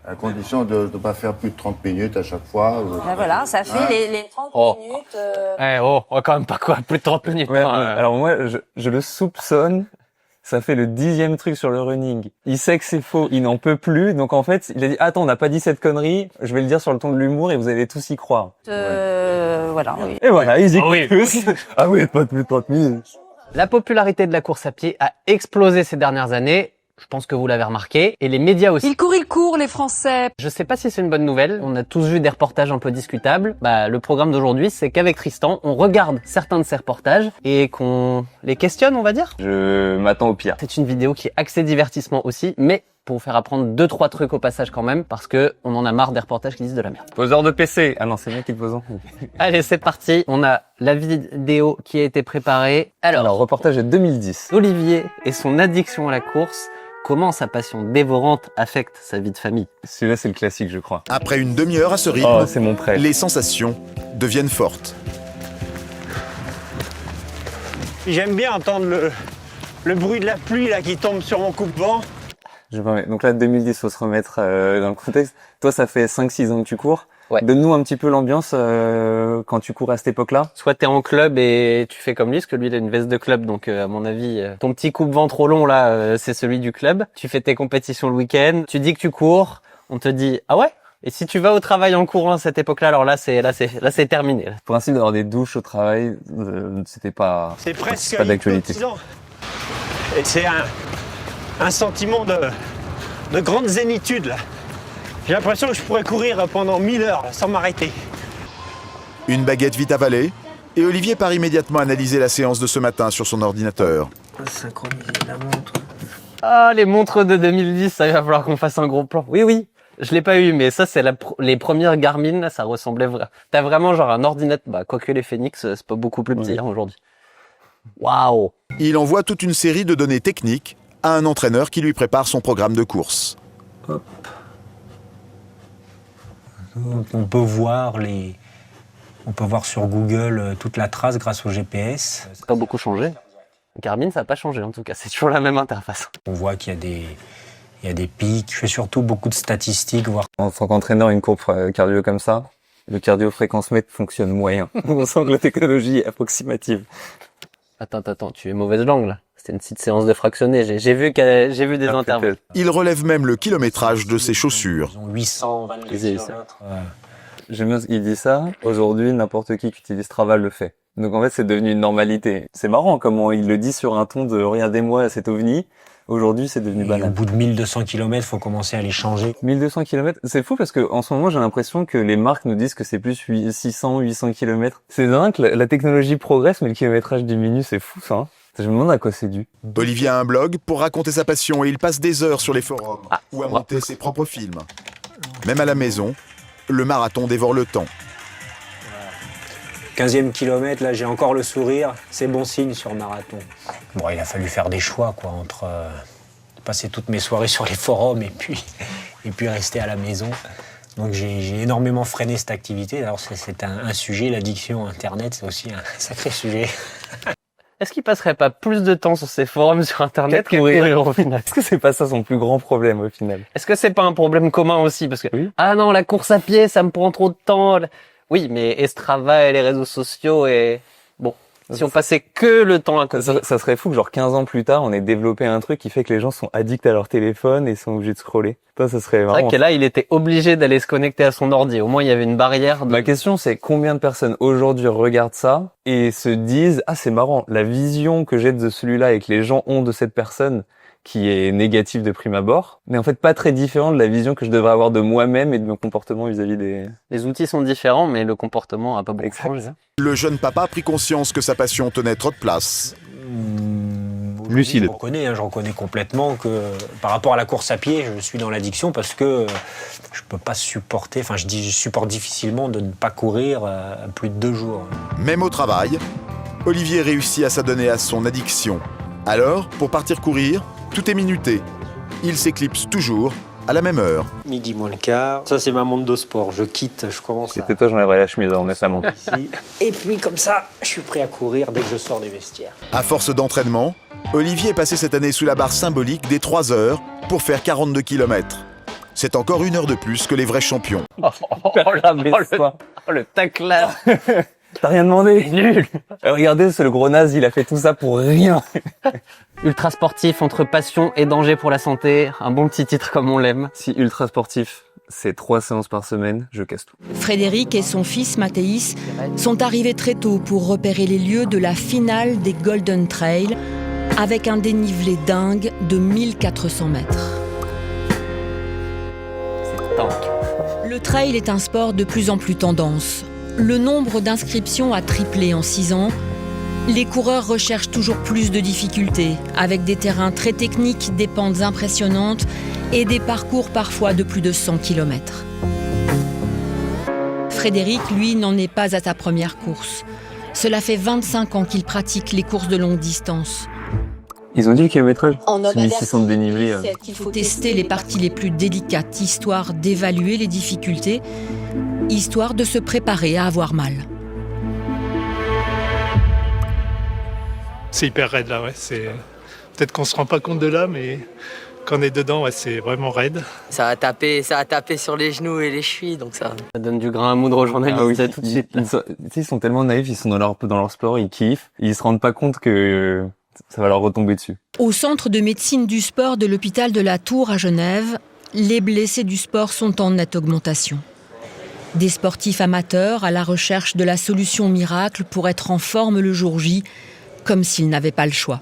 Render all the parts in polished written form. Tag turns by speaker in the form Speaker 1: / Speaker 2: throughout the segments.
Speaker 1: À condition de ne pas faire plus de 30 minutes à chaque fois.
Speaker 2: Ben voilà, ça fait les 30 minutes.
Speaker 3: On va quand même pas quoi, plus de 30 minutes.
Speaker 4: Ouais, alors moi, je le soupçonne. Ça fait le 10e truc sur le running. Il sait que c'est faux, il n'en peut plus. Donc en fait, il a dit « Attends, on n'a pas dit cette connerie, je vais le dire sur le ton de l'humour et vous allez tous y croire. »
Speaker 2: Voilà, oui.
Speaker 4: Et voilà, ils y croient
Speaker 3: oui.
Speaker 4: tous. Ah oui, pas plus de 30 minutes.
Speaker 3: La popularité de la course à pied a explosé ces dernières années. Je pense que vous l'avez remarqué. Et les médias aussi.
Speaker 5: Ils courent, les Français.
Speaker 3: Je sais pas si c'est une bonne nouvelle. On a tous vu des reportages un peu discutables. Le programme d'aujourd'hui, c'est qu'avec Tristan, on regarde certains de ces reportages et qu'on les questionne, on va dire.
Speaker 4: Je m'attends au pire.
Speaker 3: C'est une vidéo qui est axée divertissement aussi, mais pour vous faire apprendre 2-3 trucs au passage quand même, parce que on en a marre des reportages qui disent de la merde.
Speaker 4: Poseur de PC. Ah non, c'est bien qui te pose en.
Speaker 3: Allez, c'est parti. On a la vidéo qui a été préparée.
Speaker 4: Alors, reportage de 2010.
Speaker 3: Olivier et son addiction à la course. Comment sa passion dévorante affecte sa vie de famille?
Speaker 4: Celui-là, c'est le classique, je crois.
Speaker 6: Après une demi-heure à ce rythme,
Speaker 4: Oh, c'est mon prêt.
Speaker 6: les sensations deviennent fortes.
Speaker 7: J'aime bien entendre le bruit de la pluie là qui tombe sur mon coupe-vent.
Speaker 4: Donc là, 2010, faut se remettre dans le contexte. Toi, ça fait 5-6 ans que tu cours.
Speaker 3: Ouais.
Speaker 4: Donne-nous un petit peu l'ambiance quand tu cours à cette époque-là.
Speaker 3: Soit t'es en club et tu fais comme lui, parce que lui il a une veste de club, donc à mon avis, ton petit coupe-vent trop long là, c'est celui du club. Tu fais tes compétitions le week-end, tu dis que tu cours, on te dit ah ouais. Et si tu vas au travail en courant à cette époque-là, alors là c'est terminé.
Speaker 4: Le principe d'avoir des douches au travail, c'était pas.
Speaker 7: C'est presque
Speaker 4: pas d'actualité.
Speaker 7: hypnotisant. Et c'est un sentiment de grande zénitude là. J'ai l'impression que je pourrais courir pendant 1000 heures là, sans m'arrêter.
Speaker 6: Une baguette vite avalée, et Olivier part immédiatement analyser la séance de ce matin sur son ordinateur.
Speaker 3: Synchroniser la montre. Ah, les montres de 2010, ça va falloir qu'on fasse un gros plan. Oui, je l'ai pas eu, mais ça c'est les premières Garmin, là, ça ressemblait vraiment. T'as vraiment genre un ordinateur, quoique les Phoenix, c'est pas beaucoup plus petit aujourd'hui. Waouh.
Speaker 6: Il envoie toute une série de données techniques à un entraîneur qui lui prépare son programme de course.
Speaker 8: Hop. On peut voir sur Google toute la trace grâce au GPS.
Speaker 3: Ça n'a pas beaucoup changé. Garmin, ça n'a pas changé en tout cas. C'est toujours la même interface.
Speaker 8: On voit qu'il y a des pics. Je fais surtout beaucoup de statistiques.
Speaker 4: En tant qu'entraîneur, une courbe cardio comme ça, le cardio-fréquence-mètre fonctionne moyen. On sent que la technologie est approximative.
Speaker 3: Attends, tu es mauvaise langue là. C'était une petite séance de fractionné. J'ai vu des interviews.
Speaker 6: Il relève même le kilométrage de ses chaussures.
Speaker 8: Ils ont 820 km.
Speaker 4: J'aime bien qu'il dit ça. Aujourd'hui, n'importe qui utilise Strava le fait. Donc en fait, c'est devenu une normalité. C'est marrant comment il le dit sur un ton de « regardez-moi cet ovni ». Aujourd'hui, c'est devenu banal.
Speaker 8: Au bout de 1200 km, faut commencer à les changer.
Speaker 4: 1200 km, c'est fou parce que en ce moment, j'ai l'impression que les marques nous disent que c'est plus 600, 800 km. C'est dingue que la technologie progresse, mais le kilométrage diminue, c'est fou ça. Hein. Je me demande à quoi c'est dû.
Speaker 6: Olivier a un blog pour raconter sa passion et il passe des heures sur les forums ou à monter ses propres films. Même à la maison, le marathon dévore le temps.
Speaker 8: 15e kilomètre, là j'ai encore le sourire, c'est bon signe sur marathon. Bon, il a fallu faire des choix entre passer toutes mes soirées sur les forums et puis rester à la maison. Donc j'ai énormément freiné cette activité. Alors c'est un sujet, l'addiction Internet, c'est aussi un sacré sujet.
Speaker 3: Est-ce qu'il passerait pas plus de temps sur ces forums sur Internet qu'à courir au final?
Speaker 4: Est-ce que c'est pas ça son plus grand problème au final?
Speaker 3: Est-ce que c'est pas un problème commun aussi? Parce que,
Speaker 4: oui.
Speaker 3: Ah non, la course à pied, ça me prend trop de temps. Oui, mais Strava et les réseaux sociaux et... Bon, si on passait que le temps à côté...
Speaker 4: Ça serait fou que genre 15 ans plus tard, on ait développé un truc qui fait que les gens sont addicts à leur téléphone et sont obligés de scroller. Ça serait marrant.
Speaker 3: C'est vrai que là, il était obligé d'aller se connecter à son ordi. Au moins, il y avait une barrière.
Speaker 4: Ma question, c'est combien de personnes aujourd'hui regardent ça et se disent « Ah, c'est marrant, la vision que j'ai de celui-là et que les gens ont de cette personne qui est négative de prime abord, mais en fait pas très différent de la vision que je devrais avoir de moi-même et de mon comportement vis-à-vis des... »
Speaker 3: Les outils sont différents, mais le comportement a pas beaucoup changé.
Speaker 6: Le jeune papa a pris conscience que sa passion tenait trop de place.
Speaker 4: Lucide.
Speaker 8: Je reconnais complètement que par rapport à la course à pied, je suis dans l'addiction parce que je peux pas supporter, je supporte difficilement de ne pas courir plus de 2 jours.
Speaker 6: Même au travail, Olivier réussit à s'adonner à son addiction. Alors, pour partir courir, tout est minuté. Il s'éclipse toujours à la même heure.
Speaker 8: Midi moins le quart. Ça, c'est ma montre de sport. Je commence
Speaker 4: C'était toi, j'enlèverais la chemise, on est ça montre.
Speaker 8: ici. Et puis, comme ça, je suis prêt à courir dès que je sors des vestiaires.
Speaker 6: À force d'entraînement, Olivier est passé cette année sous la barre symbolique des 3 heures pour faire 42 km. c'est encore 1 heure de plus que les vrais champions.
Speaker 3: Le taclage.
Speaker 4: T'as rien demandé.
Speaker 3: Nul.
Speaker 4: Regardez, ce le gros naze, il a fait tout ça pour rien.
Speaker 3: Ultra sportif, entre passion et danger pour la santé. Un bon petit titre comme on l'aime.
Speaker 4: Si ultra sportif, c'est 3 séances par semaine, je casse tout.
Speaker 9: Frédéric et son fils Mathéis sont arrivés très tôt pour repérer les lieux de la finale des Golden Trail avec un dénivelé dingue de 1400 mètres.
Speaker 3: C'est dingue.
Speaker 9: Le trail est un sport de plus en plus tendance. Le nombre d'inscriptions a triplé en 6 ans. Les coureurs recherchent toujours plus de difficultés, avec des terrains très techniques, des pentes impressionnantes et des parcours parfois de plus de 100 km. Frédéric, lui, n'en est pas à sa première course. Cela fait 25 ans qu'il pratique les courses de longue distance.
Speaker 4: Ils ont dit le kilométrage.
Speaker 2: En
Speaker 4: 1600 de dénivelé.
Speaker 9: Il faut tester les parties les plus délicates, histoire d'évaluer les difficultés, histoire de se préparer à avoir mal.
Speaker 10: C'est hyper raide là, ouais. Peut-être qu'on se rend pas compte de là, mais quand on est dedans, ouais, c'est vraiment raide.
Speaker 11: Ça a tapé sur les genoux et les chevilles, donc ça
Speaker 3: donne du grain à moudre aux journalistes.
Speaker 4: Ah oui,
Speaker 3: tout de suite.
Speaker 4: Ils sont tellement naïfs, ils sont dans leur sport, ils kiffent, ils se rendent pas compte que ça va leur retomber dessus.
Speaker 9: Au centre de médecine du sport de l'hôpital de la Tour à Genève, les blessés du sport sont en nette augmentation. Des sportifs amateurs à la recherche de la solution miracle pour être en forme le jour J, comme s'ils n'avaient pas le choix.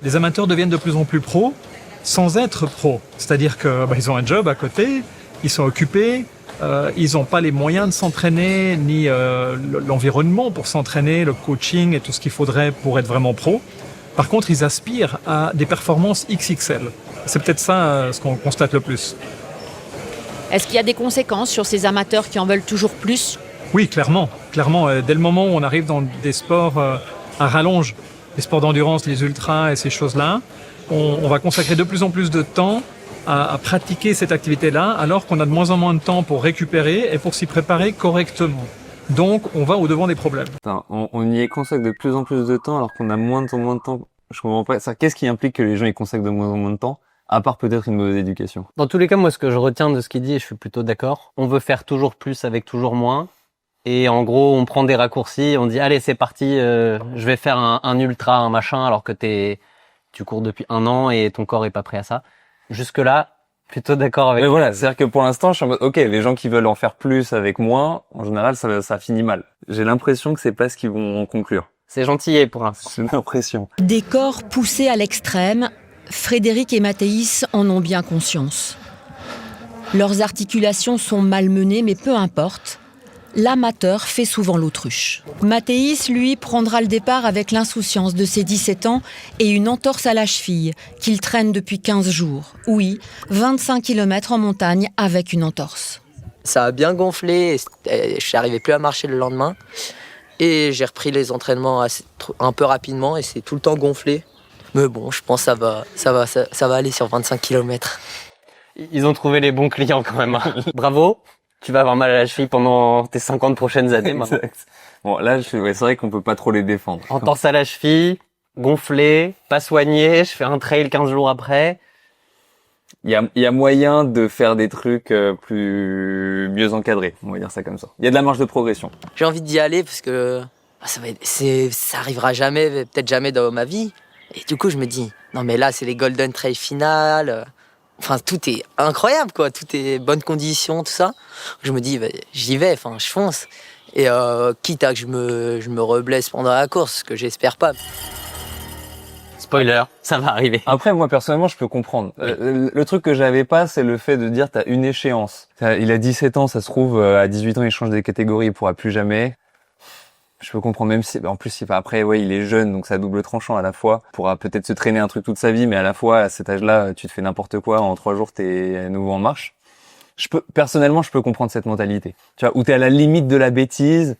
Speaker 10: Les amateurs deviennent de plus en plus pros sans être pros. C'est-à-dire qu'ils ont un job à côté, ils sont occupés, ils n'ont pas les moyens de s'entraîner, ni l'environnement pour s'entraîner, le coaching et tout ce qu'il faudrait pour être vraiment pro. Par contre, ils aspirent à des performances XXL. C'est peut-être ça ce qu'on constate le plus.
Speaker 9: Est-ce qu'il y a des conséquences sur ces amateurs qui en veulent toujours plus ?
Speaker 10: Oui, clairement. Dès le moment où on arrive dans des sports à rallonge, les sports d'endurance, les ultras et ces choses-là, on va consacrer de plus en plus de temps à pratiquer cette activité-là, alors qu'on a de moins en moins de temps pour récupérer et pour s'y préparer correctement. Donc, on va au-devant des problèmes.
Speaker 4: On y consacre de plus en plus de temps, alors qu'on a moins de temps. Je comprends pas ça. Qu'est-ce qui implique que les gens y consacrent de moins en moins de temps ? À part peut-être une mauvaise éducation.
Speaker 3: Dans tous les cas, moi, ce que je retiens de ce qu'il dit, et je suis plutôt d'accord, on veut faire toujours plus avec toujours moins. Et en gros, on prend des raccourcis, on dit, allez, c'est parti, je vais faire un ultra, un machin, alors que tu cours depuis 1 an et ton corps est pas prêt à ça. Jusque-là, plutôt d'accord avec...
Speaker 4: Mais voilà, c'est-à-dire que pour l'instant, je suis en mode, ok, les gens qui veulent en faire plus avec moins, en général, ça finit mal. J'ai l'impression que c'est pas ce qu'ils vont en conclure.
Speaker 3: C'est gentil pour l'instant.
Speaker 4: J'ai l'impression.
Speaker 9: Des corps poussés à l'extrême, Frédéric et Mathéis en ont bien conscience. Leurs articulations sont malmenées, mais peu importe. L'amateur fait souvent l'autruche. Mathéis, lui, prendra le départ avec l'insouciance de ses 17 ans et une entorse à la cheville qu'il traîne depuis 15 jours. Oui, 25 km en montagne avec une entorse.
Speaker 11: Ça a bien gonflé, et je n'arrivais plus à marcher le lendemain. Et j'ai repris les entraînements un peu rapidement et c'est tout le temps gonflé. Mais bon, je pense que ça va aller sur 25 km.
Speaker 3: Ils ont trouvé les bons clients quand même. Bravo. Tu vas avoir mal à la cheville pendant tes 50 prochaines années.
Speaker 4: Exact. Bon, là, c'est vrai qu'on peut pas trop les défendre.
Speaker 3: Entorse à la cheville, gonflé, pas soigné, je fais un trail 15 jours après.
Speaker 4: Il y a moyen de faire des trucs mieux encadrés, on va dire ça comme ça. Il y a de la marge de progression.
Speaker 11: J'ai envie d'y aller parce que ça arrivera jamais, peut-être jamais dans ma vie. Et du coup, je me dis, non mais là, c'est les Golden Trail finales. Enfin, tout est incroyable, quoi. Tout est bonnes conditions, tout ça. Je me dis, j'y vais, enfin, je fonce. Et quitte à que je me reblesse pendant la course, ce que j'espère pas.
Speaker 3: Spoiler, ça va arriver.
Speaker 4: Après, moi, personnellement, je peux comprendre. Oui. Le truc que j'avais pas, c'est le fait de dire, t'as une échéance. Il a 17 ans, ça se trouve, à 18 ans, il change de catégorie, il pourra plus jamais. Je peux comprendre, même si, en plus, après, ouais, il est jeune, donc ça double tranchant à la fois. Il pourra peut-être se traîner un truc toute sa vie, mais à la fois, à cet âge-là, tu te fais n'importe quoi, en 3 jours, t'es à nouveau en marche. Personnellement, je peux comprendre cette mentalité. Tu vois, où t'es à la limite de la bêtise,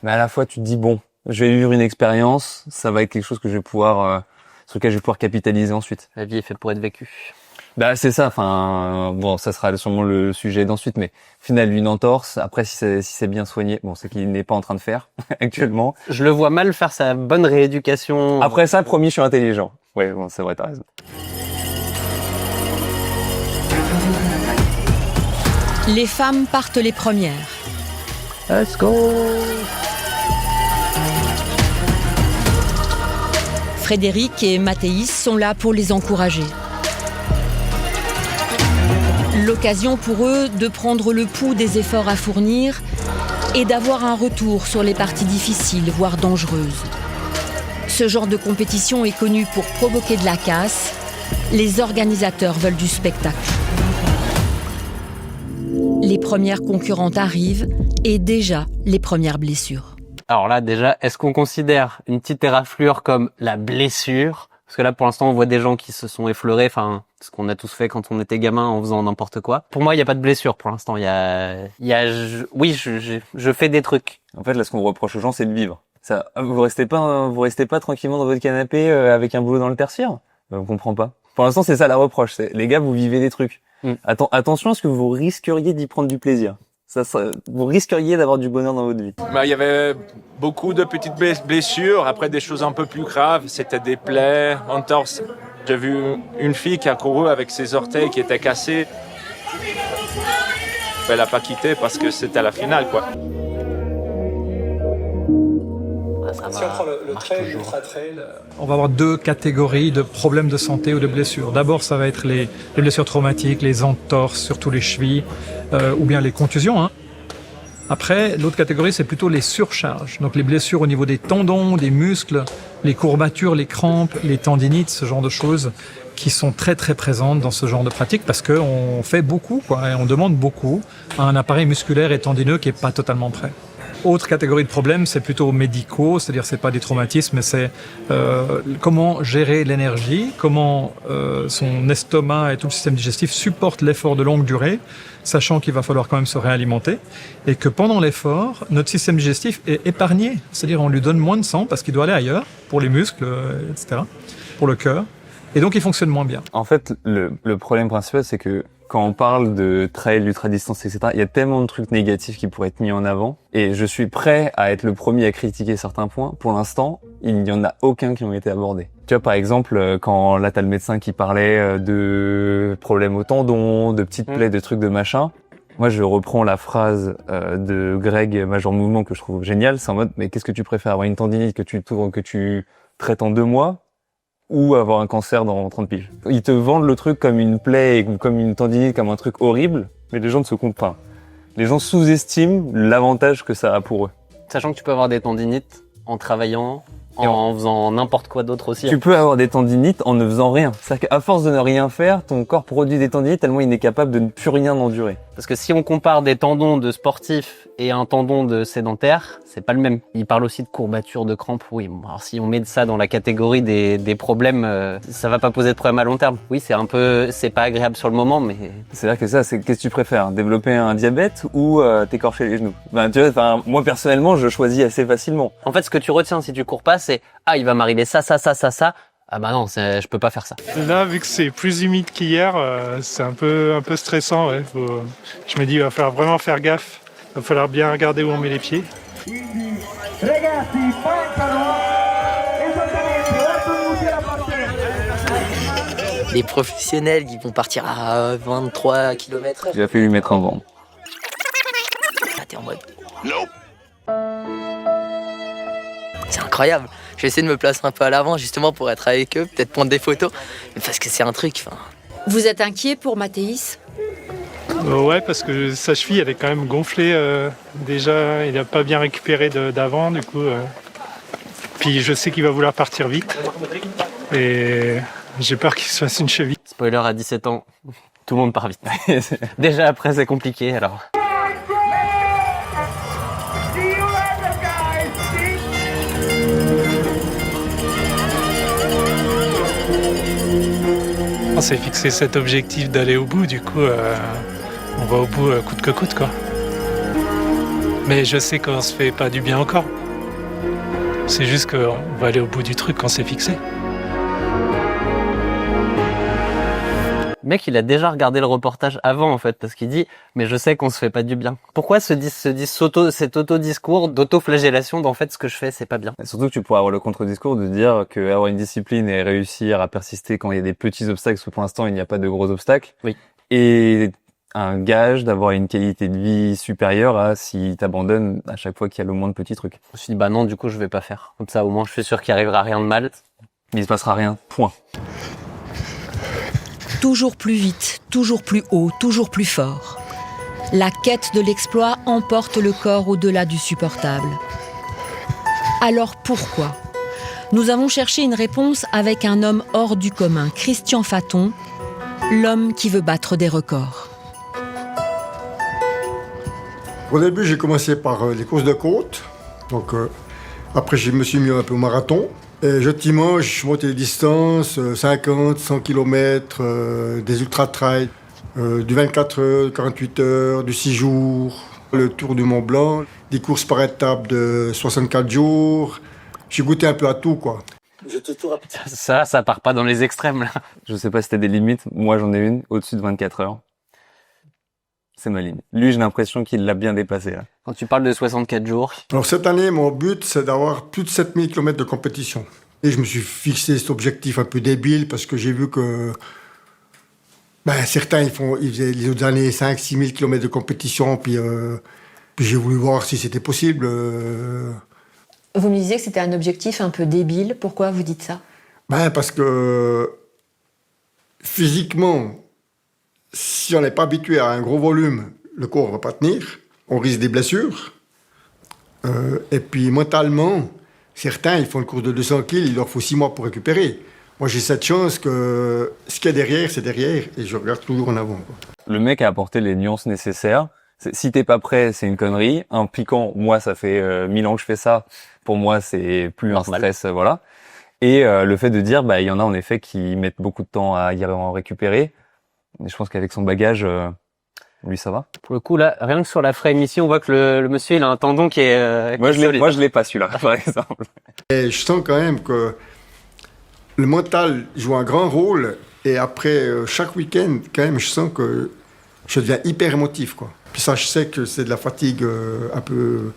Speaker 4: mais à la fois, tu te dis, bon, je vais vivre une expérience, ça va être quelque chose que je vais pouvoir, sur lequel je vais pouvoir capitaliser ensuite.
Speaker 3: La vie est faite pour être vécue.
Speaker 4: Bah, c'est ça, enfin, bon, ça sera sûrement le sujet d'ensuite, mais au final, une entorse, après, si c'est bien soigné, bon, c'est qu'il n'est pas en train de faire, actuellement.
Speaker 3: Je le vois mal faire sa bonne rééducation.
Speaker 4: Après ça, promis, je suis intelligent. Ouais, bon, c'est vrai, t'as raison.
Speaker 9: Les femmes partent les premières.
Speaker 3: Let's go!
Speaker 9: Frédéric et Mathéis sont là pour les encourager. L'occasion pour eux de prendre le pouls des efforts à fournir et d'avoir un retour sur les parties difficiles, voire dangereuses. Ce genre de compétition est connu pour provoquer de la casse. Les organisateurs veulent du spectacle. Les premières concurrentes arrivent et déjà les premières blessures.
Speaker 3: Alors là, déjà, est-ce qu'on considère une petite éraflure comme la blessure? Parce que là, pour l'instant, on voit des gens qui se sont effleurés, enfin, ce qu'on a tous fait quand on était gamin en faisant n'importe quoi. Pour moi, il n'y a pas de blessure pour l'instant. Oui, je fais des trucs.
Speaker 4: En fait, là, ce qu'on reproche aux gens, c'est de vivre. Ça, vous restez pas tranquillement dans votre canapé avec un boulot dans le tertiaire? On comprend pas. Pour l'instant, c'est ça la reproche. C'est, les gars, vous vivez des trucs. Attention à ce que vous risqueriez d'y prendre du plaisir. Vous risqueriez d'avoir du bonheur dans votre vie.
Speaker 12: Il y avait beaucoup de petites blessures, après des choses un peu plus graves, c'était des plaies, entorses. J'ai vu une fille qui a couru avec ses orteils qui étaient cassés. Elle n'a pas quitté parce que c'était la finale, quoi.
Speaker 10: Si on prend le trail, l'ultra-trail, on va avoir deux catégories de problèmes de santé ou de blessures. D'abord, ça va être les blessures traumatiques, les entorses, surtout les chevilles, ou bien les contusions. Après, l'autre catégorie, c'est plutôt les surcharges. Donc les blessures au niveau des tendons, des muscles, les courbatures, les crampes, les tendinites, ce genre de choses qui sont très très présentes dans ce genre de pratique parce qu'on fait beaucoup, quoi, et on demande beaucoup à un appareil musculaire et tendineux qui est pas totalement prêt. Autre catégorie de problèmes, c'est plutôt médicaux, c'est-à-dire c'est pas des traumatismes, mais c'est comment gérer l'énergie, comment son estomac et tout le système digestif supportent l'effort de longue durée, sachant qu'il va falloir quand même se réalimenter, et que pendant l'effort, notre système digestif est épargné, c'est-à-dire on lui donne moins de sang parce qu'il doit aller ailleurs, pour les muscles, etc., pour le cœur, et donc il fonctionne moins bien.
Speaker 4: En fait, le problème principal, c'est que quand on parle de trail, d'ultra-distance, etc., il y a tellement de trucs négatifs qui pourraient être mis en avant. Et je suis prêt à être le premier à critiquer certains points. Pour l'instant, il n'y en a aucun qui ont été abordés. Tu vois, par exemple, quand là, t'as le médecin qui parlait de problèmes au tendon, de petites plaies, de trucs de machin. Moi, je reprends la phrase de Greg Major Mouvement que je trouve géniale. C'est en mode, mais qu'est-ce que tu préfères, avoir une tendinite que tu traites en 2 mois ou avoir un cancer dans 30 piges. Ils te vendent le truc comme une plaie, comme une tendinite, comme un truc horrible, mais les gens ne se comptent pas. Les gens sous-estiment l'avantage que ça a pour eux.
Speaker 3: Sachant que tu peux avoir des tendinites en travaillant, en faisant n'importe quoi d'autre aussi.
Speaker 4: Tu peux avoir des tendinites en ne faisant rien. C'est-à-dire qu'à force de ne rien faire, ton corps produit des tendinites tellement il n'est capable de ne plus rien endurer.
Speaker 3: Parce que si on compare des tendons de sportifs et un tendon de sédentaire, c'est pas le même. Il parle aussi de courbatures, de crampes. Oui, bon, alors si on met ça dans la catégorie des problèmes, ça va pas poser de problème à long terme. Oui, c'est pas agréable sur le moment, mais...
Speaker 4: C'est-à-dire que ça, c'est qu'est-ce que tu préfères? Développer un diabète ou t'écorcher les genoux? Ben, tu vois, moi personnellement, je choisis assez facilement.
Speaker 3: En fait, ce que tu retiens si tu cours pas, c'est il va m'arriver ça. Ah bah non, je peux pas faire ça.
Speaker 10: Là, vu que c'est plus humide qu'hier, c'est un peu stressant. Ouais. Je me dis, il va falloir vraiment faire gaffe. Il va falloir bien regarder où on met les pieds.
Speaker 11: Les professionnels qui vont partir à 23 km/h.
Speaker 4: Il va falloir lui mettre en vent.
Speaker 11: Là, t'es en mode... C'est incroyable. Je vais essayer de me placer un peu à l'avant justement pour être avec eux, peut-être prendre des photos, parce que c'est un truc.
Speaker 9: Vous êtes inquiet pour Mathéis?
Speaker 10: Ouais, parce que sa cheville, elle est quand même gonflée. Déjà, il n'a pas bien récupéré d'avant, du coup. Puis je sais qu'il va vouloir partir vite. Et j'ai peur qu'il se fasse une cheville.
Speaker 3: Spoiler, à 17 ans, tout le monde part vite. Déjà après, c'est compliqué, alors...
Speaker 10: On s'est fixé cet objectif d'aller au bout, du coup, on va au bout coûte que coûte, quoi. Mais je sais qu'on se fait pas du bien encore. C'est juste qu'on va aller au bout du truc qu'on s'est fixé.
Speaker 3: Le mec, il a déjà regardé le reportage avant, en fait, parce qu'il dit « Mais je sais qu'on se fait pas du bien ». Pourquoi cet auto-discours d'auto-flagellation d'en fait, ce que je fais, c'est pas bien?
Speaker 4: Et surtout que tu pourrais avoir le contre-discours de dire que avoir une discipline et réussir à persister quand il y a des petits obstacles, parce que pour l'instant, il n'y a pas de gros obstacles.
Speaker 3: Oui.
Speaker 4: Et un gage d'avoir une qualité de vie supérieure à si t'abandonnes à chaque fois qu'il y a le moindre petit truc.
Speaker 3: Je me suis dit, bah non, du coup, je vais pas faire. Comme ça, au moins, je suis sûr qu'il arrivera rien de mal.
Speaker 4: Mais il se passera rien. Point.
Speaker 9: Toujours plus vite, toujours plus haut, toujours plus fort. La quête de l'exploit emporte le corps au-delà du supportable. Alors pourquoi ? Nous avons cherché une réponse avec un homme hors du commun, Christian Faton, l'homme qui veut battre des records.
Speaker 13: Au début, j'ai commencé par les courses de côte. Donc, après, je me suis mis un peu au marathon. Et gentiment, je suis monté les distances, 50, 100 km, des ultra-trails, du 24 heures, 48 heures, du 6 jours, le Tour du Mont Blanc, des courses par étapes de 64 jours. J'ai goûté un peu à tout, quoi.
Speaker 3: Ça part pas dans les extrêmes, là.
Speaker 4: Je sais pas si t'as des limites. Moi, j'en ai une, au-dessus de 24 heures. C'est ma ligne. Lui, j'ai l'impression qu'il l'a bien dépassé, là.
Speaker 3: Quand tu parles de 64 jours.
Speaker 13: Alors, cette année, mon but, c'est d'avoir plus de 7000 km de compétition. Et je me suis fixé cet objectif un peu débile parce que j'ai vu que certains, ils faisaient les autres années 5-6 000 km de compétition. Puis j'ai voulu voir si c'était possible.
Speaker 14: Vous me disiez que c'était un objectif un peu débile. Pourquoi vous dites ça ?
Speaker 13: Parce que physiquement, si on n'est pas habitué à un gros volume, le corps ne va pas tenir. On risque des blessures. Et puis mentalement, certains, ils font une course de 200 kg, il leur faut 6 mois pour récupérer. Moi, j'ai cette chance que ce qu'il y a derrière, c'est derrière. Et je regarde toujours en avant, quoi.
Speaker 4: Le mec a apporté les nuances nécessaires. Si t'es pas prêt, c'est une connerie. Un piquant, moi, ça fait 1000 ans que je fais ça. Pour moi, c'est plus normal. Un stress, voilà. Et le fait de dire, il y en a en effet qui mettent beaucoup de temps à y en récupérer. Et je pense qu'avec son bagage, lui, ça va.
Speaker 3: Pour le coup, là, rien que sur la frame ici, on voit que le monsieur, il a un tendon qui est
Speaker 4: moi, je l'ai pas, celui-là, par exemple.
Speaker 13: Et je sens quand même que le mental joue un grand rôle. Et après, chaque week-end, quand même, je sens que je deviens hyper émotif, quoi. Puis ça, je sais que c'est de la fatigue un peu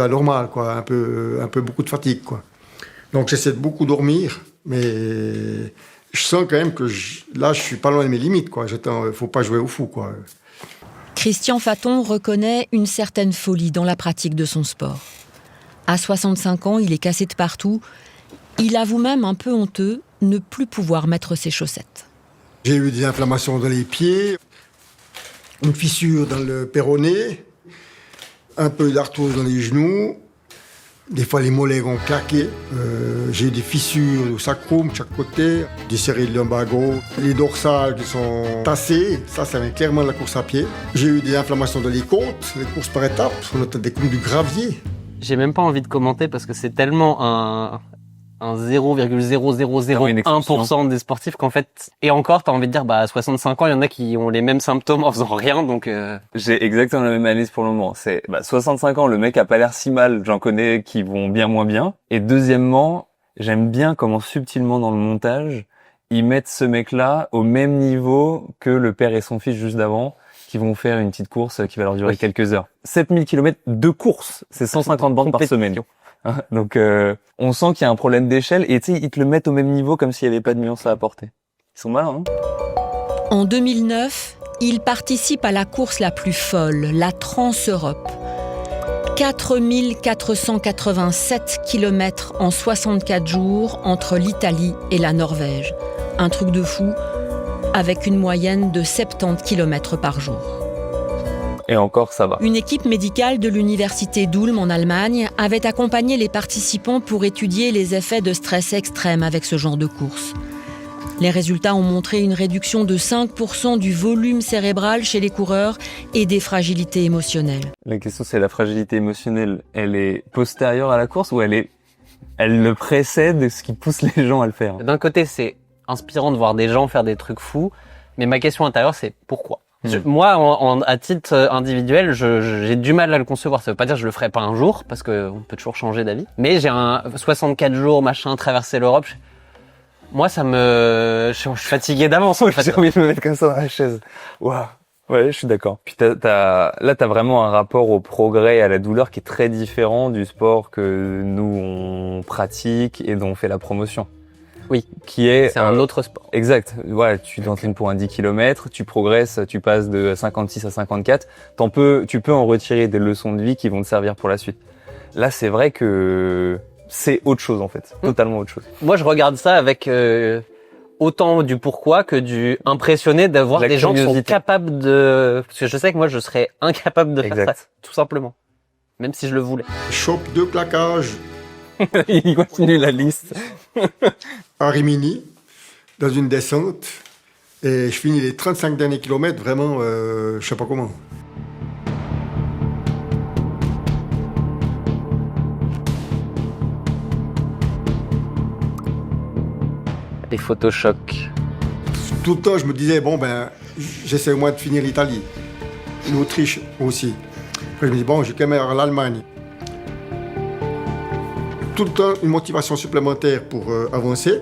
Speaker 13: anormale, quoi. Un peu beaucoup de fatigue, quoi. Donc, j'essaie de beaucoup dormir, mais je sens quand même que là, je suis pas loin de mes limites, quoi. Faut pas jouer au fou, quoi.
Speaker 9: Christian Faton reconnaît une certaine folie dans la pratique de son sport. À 65 ans, il est cassé de partout. Il avoue même un peu honteux ne plus pouvoir mettre ses chaussettes.
Speaker 13: J'ai eu des inflammations dans les pieds, une fissure dans le péroné, un peu d'arthrose dans les genoux. Des fois, les mollets ont claqué. J'ai eu des fissures au sacrum, de chaque côté, des séries de lumbago, les dorsales qui sont tassées. Ça vient clairement de la course à pied. J'ai eu des inflammations dans les côtes, les courses par étapes. On a des coups du gravier.
Speaker 3: J'ai même pas envie de commenter parce que c'est tellement un 0,0001% des sportifs qu'en fait, et encore, t'as envie de dire, à 65 ans, il y en a qui ont les mêmes symptômes en faisant rien, donc
Speaker 4: J'ai exactement la même analyse pour le moment. C'est, 65 ans, le mec a pas l'air si mal, j'en connais qui vont bien moins bien. Et deuxièmement, j'aime bien comment subtilement dans le montage, ils mettent ce mec-là au même niveau que le père et son fils juste d'avant, qui vont faire une petite course qui va leur durer quelques heures. 7000 km de course, c'est 150 bornes par semaine. Donc on sent qu'il y a un problème d'échelle et tu sais, ils te le mettent au même niveau comme s'il n'y avait pas de nuance à apporter. Ils sont malins, hein.
Speaker 9: En 2009, il participe à la course la plus folle, la Trans-Europe. 4487 km en 64 jours entre l'Italie et la Norvège. Un truc de fou, avec une moyenne de 70 km par jour.
Speaker 4: Et encore, ça va.
Speaker 9: Une équipe médicale de l'université d'Ulm en Allemagne avait accompagné les participants pour étudier les effets de stress extrême avec ce genre de course. Les résultats ont montré une réduction de 5% du volume cérébral chez les coureurs et des fragilités émotionnelles.
Speaker 4: La question, c'est la fragilité émotionnelle. Elle est postérieure à la course ou elle le précède, ce qui pousse les gens à le faire?
Speaker 3: D'un côté, c'est inspirant de voir des gens faire des trucs fous, mais ma question intérieure, c'est pourquoi? Moi, à titre individuel, j'ai du mal à le concevoir. Ça veut pas dire que je le ferai pas un jour, parce que on peut toujours changer d'avis. Mais j'ai un 64 jours, machin, traverser l'Europe. Moi, je suis fatigué d'avance.
Speaker 4: J'ai envie de me mettre comme ça dans la chaise. Waouh. Ouais, je suis d'accord. Puis t'as vraiment un rapport au progrès et à la douleur qui est très différent du sport que nous on pratique et dont on fait la promotion.
Speaker 3: Oui.
Speaker 4: Qui est...
Speaker 3: C'est un autre sport.
Speaker 4: Exact. Ouais, tu t'entraînes pour un 10 km, tu progresses, tu passes de 56 à 54. Tu peux en retirer des leçons de vie qui vont te servir pour la suite. Là, c'est vrai que c'est autre chose, en fait. Totalement autre chose.
Speaker 3: Moi, je regarde ça avec autant du pourquoi que du impressionné d'avoir des gens qui sont capables de... Parce que je sais que moi, je serais incapable de faire ça, tout simplement. Même si je le voulais.
Speaker 13: Chope 2 plaquages.
Speaker 4: Il continue la liste.
Speaker 13: À Rimini, dans une descente. Et je finis les 35 derniers kilomètres, vraiment, je sais pas comment.
Speaker 3: Les photochocs.
Speaker 13: Tout le temps, je me disais, bon, ben, j'essaie au moins de finir l'Italie. L'Autriche aussi. Après, je me dis, bon, j'ai quand même l'Allemagne. Tout le temps, une motivation supplémentaire pour avancer.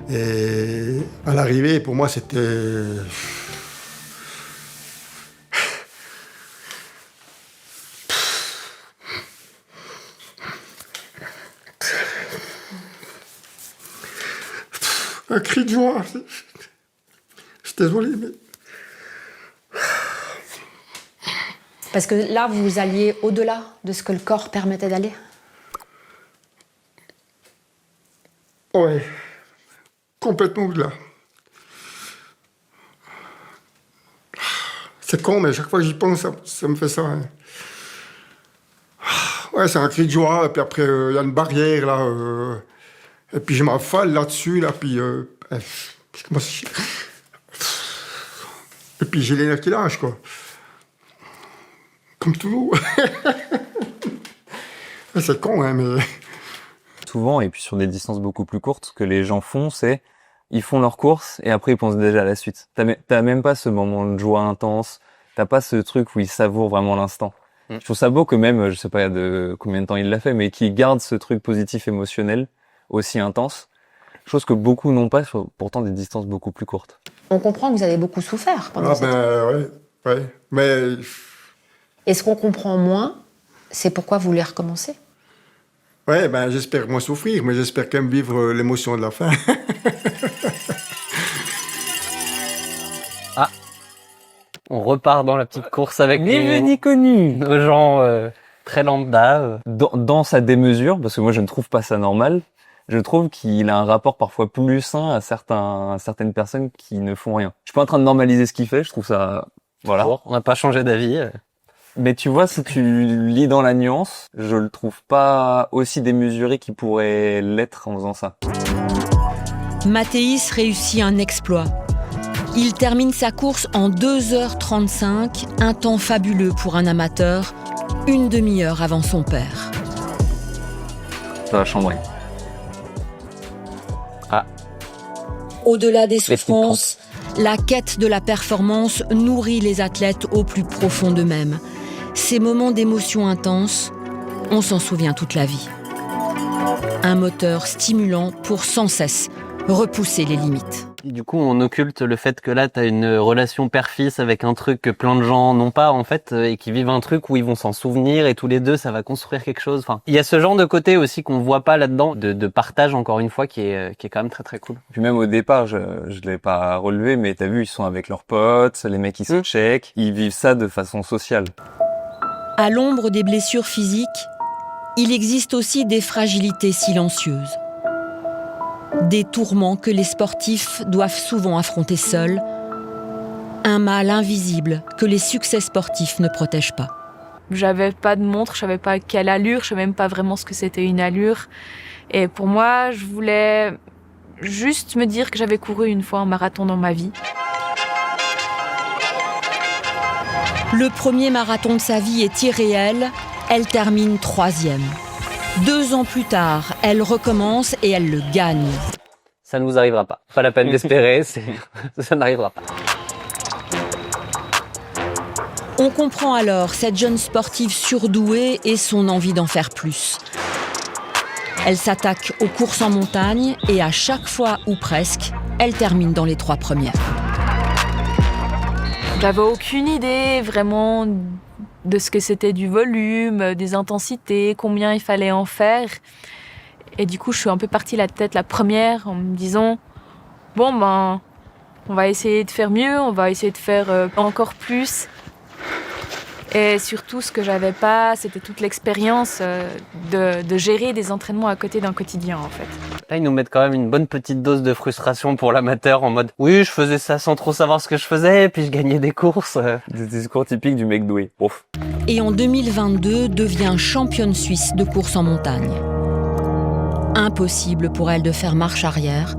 Speaker 13: Et à l'arrivée, pour moi, c'était... un cri de joie. Je suis désolé, mais...
Speaker 14: Parce que là, vous alliez au-delà de ce que le corps permettait d'aller?
Speaker 13: Ouais, complètement au-delà. C'est con, mais chaque fois que j'y pense, ça me fait ça. Hein. Ouais, c'est un cri de joie, et puis après, il y a une barrière, là... Et puis je m'affale là-dessus, là, puis je commence à... Et puis j'ai les nerfs qui lâchent, quoi. Comme toujours. C'est con, hein, mais...
Speaker 4: Souvent, et puis sur des distances beaucoup plus courtes, ce que les gens font, c'est... Ils font leur course, et après ils pensent déjà à la suite. T'as même pas ce moment de joie intense, t'as pas ce truc où ils savourent vraiment l'instant. Je trouve ça beau que même, je sais pas de combien de temps il l'a fait, mais qu'il garde ce truc positif émotionnel aussi intense, chose que beaucoup n'ont pas sur pourtant des distances beaucoup plus courtes.
Speaker 14: On comprend que vous avez beaucoup souffert pendant cette...
Speaker 13: ouais, mais...
Speaker 14: Et ce qu'on comprend moins, c'est pourquoi vous voulez recommencer.
Speaker 13: Ouais, ben j'espère moins souffrir, mais j'espère quand même vivre l'émotion de la fin.
Speaker 3: Ah, on repart dans la petite course avec
Speaker 4: ni vu ni connu,
Speaker 3: nos gens très lambda.
Speaker 4: Dans sa démesure, parce que moi je ne trouve pas ça normal. Je trouve qu'il a un rapport parfois plus sain à certaines personnes qui ne font rien. Je suis pas en train de normaliser ce qu'il fait, je trouve ça... Voilà.
Speaker 3: Bon, on n'a pas changé d'avis.
Speaker 4: Mais tu vois, si tu lis dans la nuance, je le trouve pas aussi démesuré qu'il pourrait l'être en faisant ça.
Speaker 9: Mathéis réussit un exploit. Il termine sa course en 2h35, un temps fabuleux pour un amateur, une demi-heure avant son père.
Speaker 4: Ça va chambrer.
Speaker 9: Au-delà des souffrances, la quête de la performance nourrit les athlètes au plus profond d'eux-mêmes. Ces moments d'émotion intense, on s'en souvient toute la vie. Un moteur stimulant pour sans cesse repousser les limites.
Speaker 3: Du coup, on occulte le fait que là, tu as une relation père-fils avec un truc que plein de gens n'ont pas, en fait, et qui vivent un truc où ils vont s'en souvenir, et tous les deux, ça va construire quelque chose. Enfin, il y a ce genre de côté aussi qu'on voit pas là-dedans, de partage, encore une fois, qui est quand même très très cool.
Speaker 4: Puis même au départ, je l'ai pas relevé, mais t'as vu, ils sont avec leurs potes, les mecs ils se checkent, ils vivent ça de façon sociale.
Speaker 9: À l'ombre des blessures physiques, il existe aussi des fragilités silencieuses. Des tourments que les sportifs doivent souvent affronter seuls. Un mal invisible que les succès sportifs ne protègent pas.
Speaker 5: J'avais pas de montre, je savais pas quelle allure, je savais même pas vraiment ce que c'était une allure. Et pour moi, je voulais juste me dire que j'avais couru une fois un marathon dans ma vie.
Speaker 9: Le premier marathon de sa vie est irréel, elle termine 3e. 2 ans plus tard, elle recommence et elle le gagne.
Speaker 3: Ça ne vous arrivera pas. Pas la peine d'espérer, ça n'arrivera pas.
Speaker 9: On comprend alors cette jeune sportive surdouée et son envie d'en faire plus. Elle s'attaque aux courses en montagne et à chaque fois, ou presque, elle termine dans les 3 premières.
Speaker 5: J'avais aucune idée vraiment de ce que c'était du volume, des intensités, combien il fallait en faire. Et du coup, je suis un peu partie la tête la première en me disant, bon ben, on va essayer de faire mieux, on va essayer de faire encore plus. Et surtout, ce que j'avais pas, c'était toute l'expérience de gérer des entraînements à côté d'un quotidien, en fait.
Speaker 3: Là, ils nous mettent quand même une bonne petite dose de frustration pour l'amateur en mode, oui, je faisais ça sans trop savoir ce que je faisais, et puis je gagnais des courses.
Speaker 4: Des discours typiques du mec doué. Ouf.
Speaker 9: Et en 2022, devient championne suisse de course en montagne. Impossible pour elle de faire marche arrière.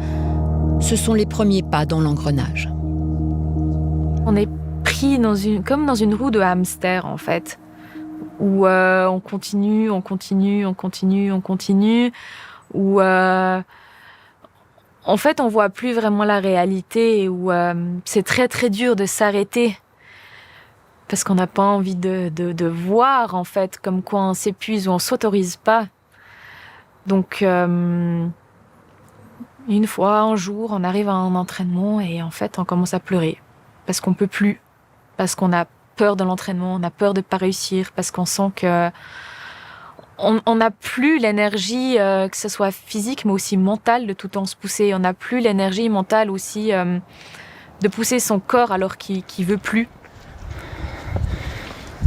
Speaker 9: Ce sont les premiers pas dans l'engrenage.
Speaker 5: On est pris comme dans une roue de hamster, en fait, où on continue, où en fait on voit plus vraiment la réalité, où c'est très très dur de s'arrêter parce qu'on n'a pas envie de voir, en fait, comme quoi on s'épuise ou on s'autorise pas. Donc une fois, un jour, on arrive à un entraînement et en fait on commence à pleurer parce qu'on peut plus. Parce qu'on a peur de l'entraînement, on a peur de ne pas réussir, parce qu'on sent que on n'a plus l'énergie, que ce soit physique, mais aussi mentale, de tout le temps se pousser. On n'a plus l'énergie mentale aussi de pousser son corps alors qu'il veut plus.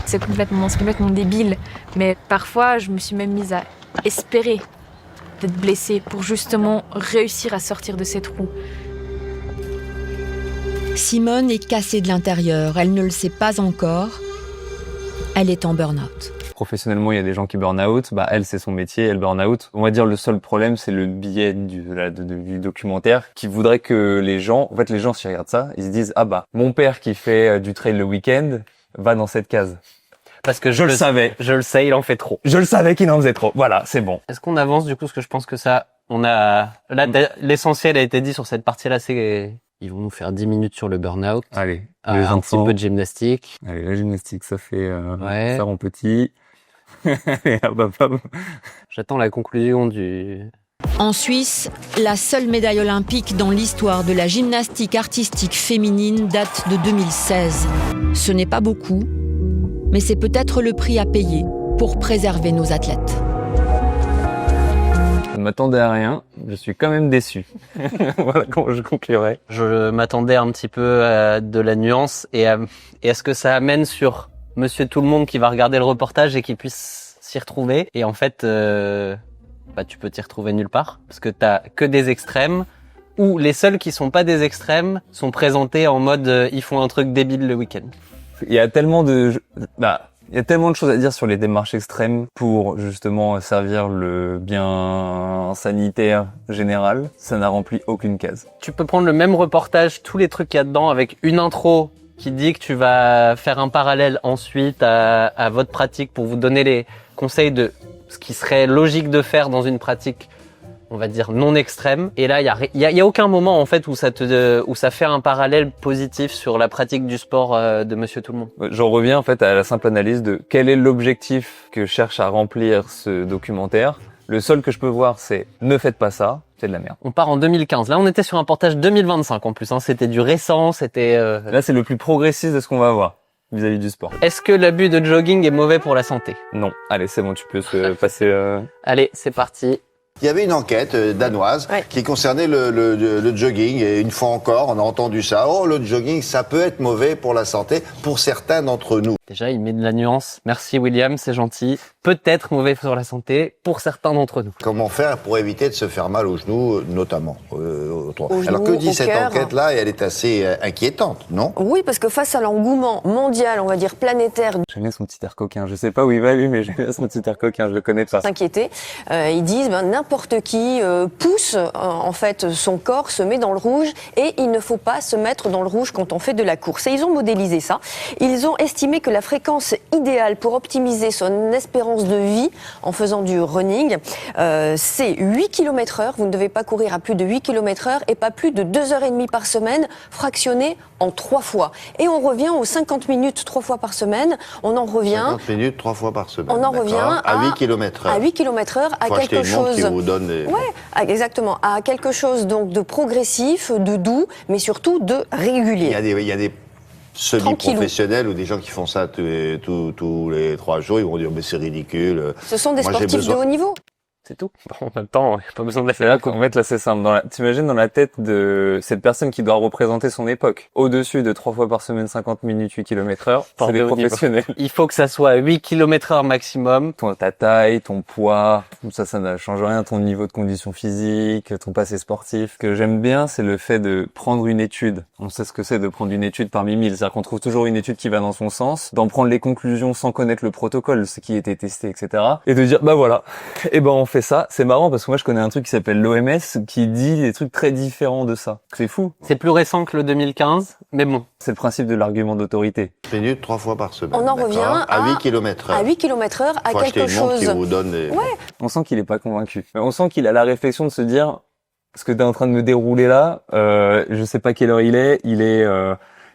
Speaker 5: C'est complètement débile. Mais parfois, je me suis même mise à espérer d'être blessée pour justement réussir à sortir de cette roue.
Speaker 9: Simone est cassée de l'intérieur, elle ne le sait pas encore. Elle est en burn-out.
Speaker 4: Professionnellement, il y a des gens qui burn out. Bah, elle, c'est son métier, elle burn out. On va dire le seul problème, c'est le biais du documentaire qui voudrait que les gens, en fait, les gens, s'ils regardent ça, ils se disent, ah bah, mon père qui fait du trail le week-end va dans cette case.
Speaker 3: Parce que
Speaker 4: je le savais.
Speaker 3: Je le sais, il en fait trop.
Speaker 4: Je le savais qu'il en faisait trop. Voilà, c'est bon.
Speaker 3: Est-ce qu'on avance, du coup, parce que je pense que ça, là, l'essentiel a été dit sur cette partie-là, c'est ils vont nous faire 10 minutes sur le burn-out.
Speaker 4: Allez,
Speaker 3: un petit peu de gymnastique.
Speaker 4: Allez, la gymnastique, ça fait ça en petit. Allez, hop, hop.
Speaker 3: J'attends la conclusion du...
Speaker 9: En Suisse, la seule médaille olympique dans l'histoire de la gymnastique artistique féminine date de 2016. Ce n'est pas beaucoup, mais c'est peut-être le prix à payer pour préserver nos athlètes.
Speaker 4: Je ne m'attendais à rien, je suis quand même déçu. Voilà comment je conclurai.
Speaker 3: Je m'attendais un petit peu à de la nuance et à ce que ça amène sur Monsieur Tout-le-Monde qui va regarder le reportage et qui puisse s'y retrouver. Et en fait, tu peux t'y retrouver nulle part parce que t'as que des extrêmes ou les seuls qui sont pas des extrêmes sont présentés en mode ils font un truc débile le week-end.
Speaker 4: Il y a tellement de choses à dire sur les démarches extrêmes pour justement servir le bien sanitaire général. Ça n'a rempli aucune case.
Speaker 3: Tu peux prendre le même reportage, tous les trucs qu'il y a dedans avec une intro qui dit que tu vas faire un parallèle ensuite à votre pratique pour vous donner les conseils de ce qui serait logique de faire dans une pratique, on va dire, non extrême. Et là, il y a aucun moment, en fait, où ça fait un parallèle positif sur la pratique du sport de Monsieur Tout-le-Monde.
Speaker 4: J'en reviens, en fait, à la simple analyse de quel est l'objectif que cherche à remplir ce documentaire. Le seul que je peux voir, c'est ne faites pas ça, c'est de la merde.
Speaker 3: On part en 2015. Là, on était sur un portage 2025 en plus, hein. C'était du récent, c'était...
Speaker 4: Là, c'est le plus progressiste de ce qu'on va voir vis-à-vis du sport.
Speaker 3: Est-ce que l'abus de jogging est mauvais pour la santé?
Speaker 4: Non. Allez, c'est bon, tu peux se passer...
Speaker 3: Allez, c'est parti.
Speaker 1: Il y avait une enquête danoise qui concernait le jogging et une fois encore, on a entendu ça. Oh, le jogging, ça peut être mauvais pour la santé pour certains d'entre nous.
Speaker 3: Déjà, il met de la nuance. Merci William, c'est gentil. Peut-être mauvais pour la santé pour certains d'entre nous.
Speaker 1: Comment faire pour éviter de se faire mal aux genoux, notamment Alors que dit cette enquête-là? Et elle est assez inquiétante, non?
Speaker 14: Oui, parce que face à l'engouement mondial, on va dire planétaire...
Speaker 4: J'aime bien son petit air coquin. Je sais pas où il va lui, mais j'aime bien son petit air coquin, je le connais pas.
Speaker 14: S'inquiéter. Ils disent n'importe qui pousse en fait son corps, se met dans le rouge et il ne faut pas se mettre dans le rouge quand on fait de la course. Et ils ont modélisé ça. Ils ont estimé que la fréquence idéale pour optimiser son espérance de vie en faisant du running, c'est 8 km/h. Vous ne devez pas courir à plus de 8 km/h et pas plus de 2h30 par semaine, fractionné en 3 fois. Et on revient aux 50 minutes 3 fois par semaine. On en revient...
Speaker 1: 50 minutes 3 fois par semaine.
Speaker 14: On en revient
Speaker 1: à 8 km/h.
Speaker 14: À 8 km/h, à quelque chose...
Speaker 1: Qui vous donne des...
Speaker 14: Ouais, exactement. À quelque chose donc de progressif, de doux, mais surtout de régulier.
Speaker 1: Il y a des semi-professionnels ou des gens qui font ça tous les 3 jours, ils vont dire mais c'est ridicule.
Speaker 14: Ce sont des sportifs de haut niveau.
Speaker 3: C'est tout. En même temps, il n'y a pas besoin de la
Speaker 4: C'est là qu'en fait, là, c'est simple. T'imagines dans la tête de cette personne qui doit représenter son époque. Au-dessus de 3 fois par semaine, 50 minutes, 8 km/h, c'est des professionnels.
Speaker 3: Il faut que ça soit 8 km/h maximum.
Speaker 4: Ta taille, ton poids, ça ne change rien. Ton niveau de condition physique, ton passé sportif. Ce que j'aime bien, c'est le fait de prendre une étude. On sait ce que c'est de prendre une étude parmi 1000. C'est-à-dire qu'on trouve toujours une étude qui va dans son sens, d'en prendre les conclusions sans connaître le protocole, ce qui a été testé, etc. Et de dire, bah voilà, et ben on fait ça. C'est marrant parce que moi je connais un truc qui s'appelle l'OMS qui dit des trucs très différents de ça. C'est fou.
Speaker 3: C'est plus récent que le 2015, mais bon.
Speaker 4: C'est le principe de l'argument d'autorité.
Speaker 1: Minutes 3 fois par semaine.
Speaker 14: On en revient
Speaker 1: à 8 km/h.
Speaker 14: À 8 km/h, à
Speaker 1: Faut
Speaker 14: quelque
Speaker 1: acheter une montre
Speaker 14: chose.
Speaker 1: qui vous donne les...
Speaker 14: Ouais.
Speaker 4: On sent qu'il est pas convaincu. On sent qu'il a la réflexion de se dire, ce que t'es en train de me dérouler là, je sais pas quelle heure il est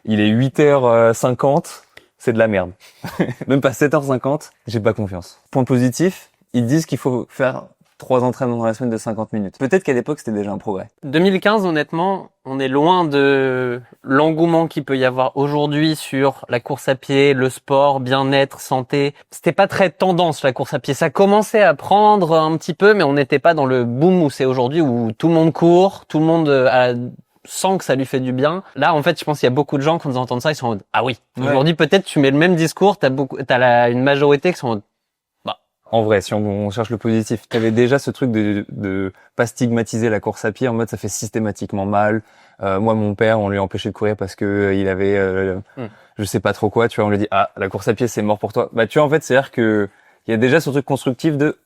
Speaker 4: 8h50, c'est de la merde. Même pas 7h50, j'ai pas confiance. Point positif, ils disent qu'il faut faire 3 entraînements dans la semaine de 50 minutes. Peut-être qu'à l'époque, c'était déjà un progrès.
Speaker 3: 2015, honnêtement, on est loin de l'engouement qu'il peut y avoir aujourd'hui sur la course à pied, le sport, bien-être, santé. C'était pas très tendance, la course à pied. Ça commençait à prendre un petit peu, mais on n'était pas dans le boom où c'est aujourd'hui, où tout le monde court, tout le monde sent que ça lui fait du bien. Là, en fait, je pense qu'il y a beaucoup de gens, quand ils entendent ça, ils sont en mode, ah oui. Aujourd'hui, peut-être, tu mets le même discours, une majorité qui sont en mode,
Speaker 4: en vrai, si on cherche le positif, t'avais déjà ce truc de pas stigmatiser la course à pied en mode ça fait systématiquement mal. Moi, mon père, on lui a empêché de courir parce que il avait, je sais pas trop quoi. Tu vois, on lui dit la course à pied c'est mort pour toi. Bah tu vois en fait, c'est-à-dire que il y a déjà ce truc constructif de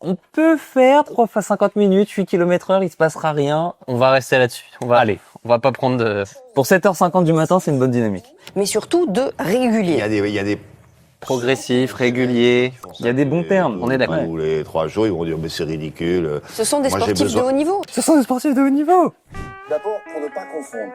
Speaker 4: on peut faire 3 fois 50 minutes, 8 km/h, il se passera rien.
Speaker 3: On va rester là-dessus. On va pas prendre de...
Speaker 4: Pour 7h50 du matin, c'est une bonne dynamique.
Speaker 14: Mais surtout de régulier.
Speaker 1: Il y a des
Speaker 3: progressif, régulier.
Speaker 4: Il y a des bons termes.
Speaker 3: On est d'accord.
Speaker 1: Tous les 3 jours, ils vont dire mais c'est ridicule.
Speaker 14: Ce sont des sportifs de haut niveau.
Speaker 4: Ce sont des sportifs de haut niveau.
Speaker 15: D'abord, pour ne pas confondre,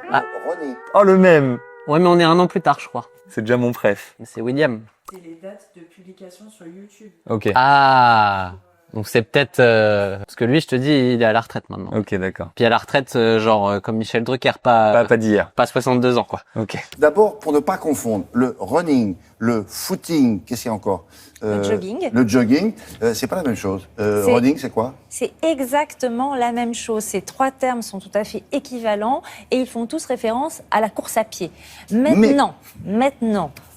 Speaker 15: René.
Speaker 4: Oh, le même.
Speaker 3: Ouais, mais on est 1 an plus tard, je crois.
Speaker 4: C'est déjà mon préf.
Speaker 3: C'est William.
Speaker 16: C'est les dates de publication sur YouTube.
Speaker 4: Ok.
Speaker 3: Ah. Donc c'est peut-être parce que lui, je te dis, il est à la retraite maintenant.
Speaker 4: Ok, d'accord.
Speaker 3: Puis à la retraite, genre comme Michel Drucker, pas
Speaker 4: d'hier,
Speaker 3: pas 62 ans, quoi.
Speaker 4: Ok.
Speaker 15: D'abord, pour ne pas confondre le running, le footing, qu'est-ce qu'il y a encore
Speaker 2: Le jogging.
Speaker 15: Le jogging, c'est pas la même chose. Running, c'est quoi?
Speaker 2: C'est exactement la même chose. Ces 3 termes sont tout à fait équivalents et ils font tous référence à la course à pied. Maintenant,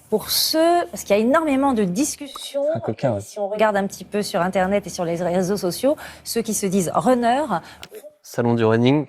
Speaker 2: pour ceux, parce qu'il y a énormément de discussions, si on regarde un petit peu sur Internet et sur les réseaux sociaux, ceux qui se disent runners.
Speaker 3: Salon du running.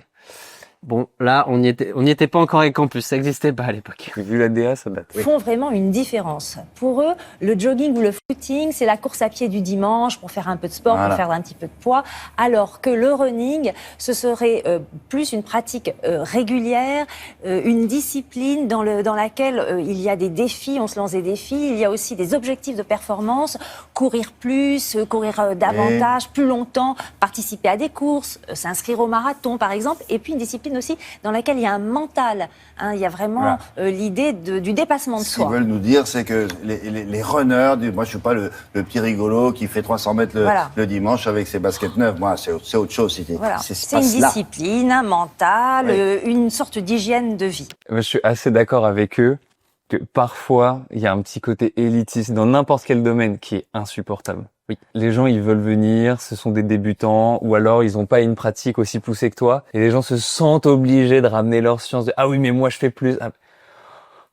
Speaker 3: Bon, là, on n'y était pas encore avec Campus, ça n'existait pas à l'époque.
Speaker 4: Vu la DA, ça date.
Speaker 2: Font vraiment une différence. Pour eux, le jogging ou le footing, c'est la course à pied du dimanche pour faire un peu de sport, pour faire un petit peu de poids, alors que le running, ce serait plus une pratique régulière, une discipline dans laquelle il y a des défis, on se lance des défis, il y a aussi des objectifs de performance, courir plus, courir davantage, plus longtemps, participer à des courses, s'inscrire au marathon par exemple, et puis une discipline aussi dans laquelle il y a un mental. Hein, il y a vraiment l'idée du dépassement de soi.
Speaker 15: Ce qu'ils veulent nous dire, c'est que les runners, moi je suis pas le petit rigolo qui fait 300 mètres le dimanche avec ses baskets neuves. Moi, c'est autre chose.
Speaker 2: Voilà. C'est une discipline, un mental, une sorte d'hygiène de vie.
Speaker 4: Je suis assez d'accord avec eux que parfois, il y a un petit côté élitiste dans n'importe quel domaine qui est insupportable. Oui. Les gens, ils veulent venir, ce sont des débutants, ou alors ils n'ont pas une pratique aussi poussée que toi, et les gens se sentent obligés de ramener leur science de « Ah oui, mais moi je fais plus ».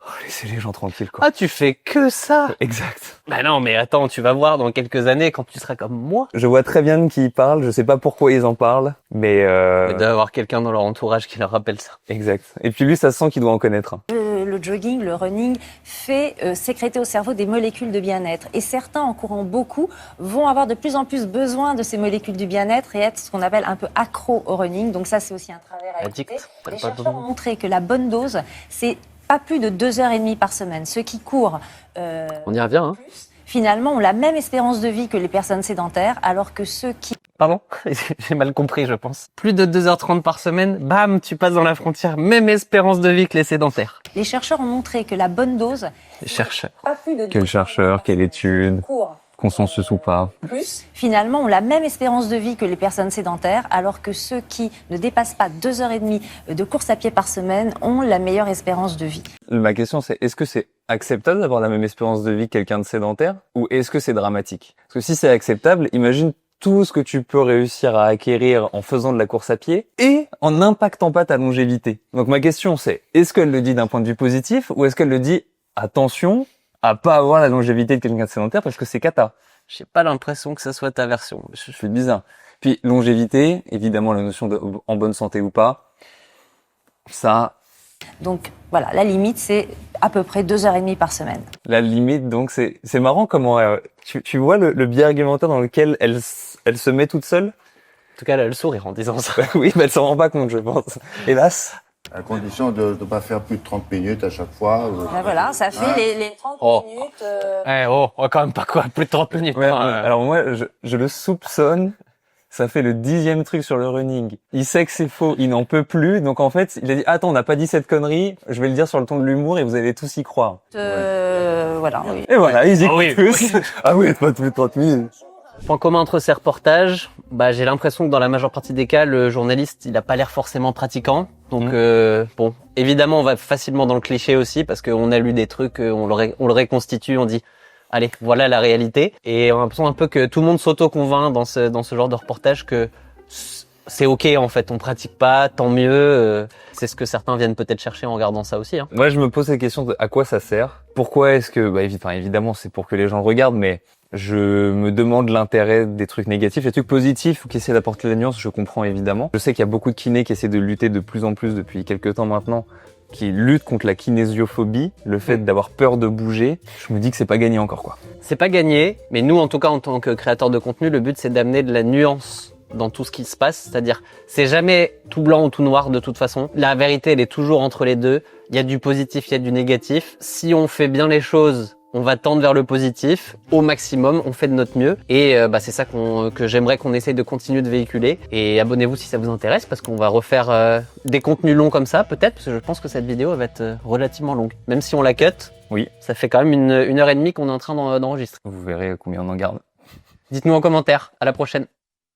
Speaker 4: Oh, laissez les gens tranquilles, quoi.
Speaker 3: Ah, tu fais que ça?
Speaker 4: Exact.
Speaker 3: Bah non, mais attends, tu vas voir dans quelques années quand tu seras comme moi.
Speaker 4: Je vois très bien de qui ils parlent, je sais pas pourquoi ils en parlent, mais
Speaker 3: il doit y avoir quelqu'un dans leur entourage qui leur rappelle ça.
Speaker 4: Exact. Et puis lui, ça se sent qu'il doit en connaître.
Speaker 2: Le jogging, le running fait sécréter au cerveau des molécules de bien-être. Et certains, en courant beaucoup, vont avoir de plus en plus besoin de ces molécules du bien-être et être ce qu'on appelle un peu accro au running. Donc ça, c'est aussi un travers à éviter. Les chercheurs ont montré que la bonne dose, c'est pas plus de 2h30 par semaine. Ceux qui courent
Speaker 3: on y revient, hein.
Speaker 2: Finalement, ont la même espérance de vie que les personnes sédentaires, alors que ceux qui...
Speaker 3: Pardon? J'ai mal compris, je pense. Plus de 2h30 par semaine, bam, tu passes dans la frontière. Même espérance de vie que les sédentaires.
Speaker 2: Les chercheurs ont montré que la bonne dose...
Speaker 3: Les chercheurs.
Speaker 2: Pas plus de
Speaker 4: Quel chercheur, quelle étude, consensus ou pas.
Speaker 2: Finalement, ont la même espérance de vie que les personnes sédentaires, alors que ceux qui ne dépassent pas 2h30 de course à pied par semaine ont la meilleure espérance de vie.
Speaker 4: Ma question, c'est est-ce que c'est acceptable d'avoir la même espérance de vie que quelqu'un de sédentaire, ou est-ce que c'est dramatique? Parce que si c'est acceptable, imagine tout ce que tu peux réussir à acquérir en faisant de la course à pied et en n'impactant pas ta longévité. Donc ma question c'est, est-ce qu'elle le dit d'un point de vue positif ou est-ce qu'elle le dit attention à pas avoir la longévité de quelqu'un de sédentaire parce que c'est cata?
Speaker 3: J'ai pas l'impression que ça soit ta version.
Speaker 4: Je suis bizarre. Puis longévité, évidemment la notion de en bonne santé ou pas, ça...
Speaker 2: Donc voilà, la limite c'est à peu près 2h30 par semaine.
Speaker 4: La limite, donc c'est marrant comment tu vois le biais argumentaire dans lequel elle se met toute seule.
Speaker 3: En tout cas, elle a le sourire en disant ça.
Speaker 4: Oui, mais elle s'en rend pas compte, je pense. Hélas.
Speaker 15: À condition de ne pas faire plus de 30 minutes à chaque fois.
Speaker 2: Ben voilà, ça fait les 30 minutes.
Speaker 3: On va quand même pas quoi, plus de 30 minutes.
Speaker 4: Ouais, alors moi, je le soupçonne. Ça fait le 10e truc sur le running. Il sait que c'est faux, il n'en peut plus. Donc en fait, il a dit « Attends, on n'a pas dit cette connerie, je vais le dire sur le ton de l'humour et vous allez tous y croire. »
Speaker 2: Voilà, oui.
Speaker 4: Et voilà, ils y croient tous. Ah oui, pas plus de 30 minutes.
Speaker 3: Point commun entre ces reportages, j'ai l'impression que dans la majeure partie des cas, le journaliste, il a pas l'air forcément pratiquant. Donc bon, évidemment, on va facilement dans le cliché aussi parce qu'on a lu des trucs, on le reconstitue, on dit allez, voilà la réalité. Et on a l'impression un peu que tout le monde s'auto-convainc dans ce genre de reportage que c'est ok en fait, on pratique pas, tant mieux. C'est ce que certains viennent peut-être chercher en regardant ça aussi. Hein.
Speaker 4: Moi, je me pose la question de à quoi ça sert. Pourquoi est-ce que, évidemment, c'est pour que les gens le regardent, mais je me demande l'intérêt des trucs négatifs. Les trucs positifs ou qui essaient d'apporter la nuance, je comprends évidemment. Je sais qu'il y a beaucoup de kinés qui essaient de lutter de plus en plus depuis quelques temps maintenant, qui luttent contre la kinésiophobie, le fait d'avoir peur de bouger. Je me dis que c'est pas gagné encore, quoi.
Speaker 3: C'est pas gagné, mais nous, en tout cas, en tant que créateurs de contenu, le but, c'est d'amener de la nuance dans tout ce qui se passe. C'est-à-dire, c'est jamais tout blanc ou tout noir de toute façon. La vérité, elle est toujours entre les deux. Il y a du positif, il y a du négatif. Si on fait bien les choses, on va tendre vers le positif au maximum, on fait de notre mieux et c'est ça que j'aimerais qu'on essaye de continuer de véhiculer. Et abonnez-vous si ça vous intéresse parce qu'on va refaire des contenus longs comme ça peut-être parce que je pense que cette vidéo va être relativement longue. Même si on la cut,
Speaker 4: oui,
Speaker 3: ça fait quand même une heure et demie qu'on est en train d'enregistrer.
Speaker 4: Vous verrez combien on en garde.
Speaker 3: Dites-nous en commentaire, à la prochaine.